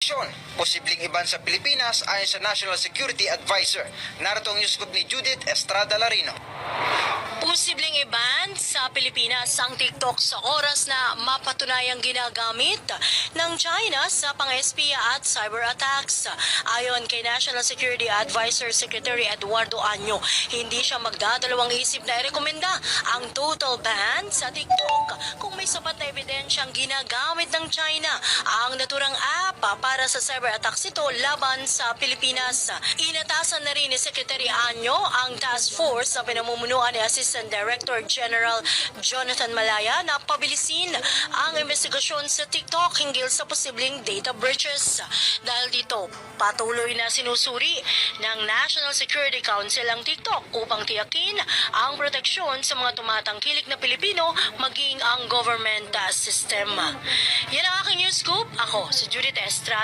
proteksyon, posibleng iban sa Pilipinas ayon sa National Security Advisor. Narito ang news scoop ni Judith Estrada Larino. Posibleng iban sa Pilipinas ang TikTok sa oras na mapatunayang ginagamit ng China sa pang-espiya at cyber attacks. Ayon kay National Security Advisor Secretary Eduardo Año, hindi siya magdadalawang isip na irekomenda ang total ban sa TikTok kung may sapat na ebidensyang ginagamit ng China ang naturang app para sa cyber attacks ito laban sa Pilipinas. Inatasan na rin ni Secretary Año ang task force sa pinamumunuan ni Assistant Director General Jonathan Malaya na pabilisin ang investigasyon sa TikTok hinggil sa posibleng data breaches. Dahil dito, patuloy na sinusuri ng National Security Council ang TikTok upang tiyakin ang proteksyon sa mga tumatangkilik na Pilipino maging ang government system. Yan ang aking news scoop. Ako si Judith Estrada.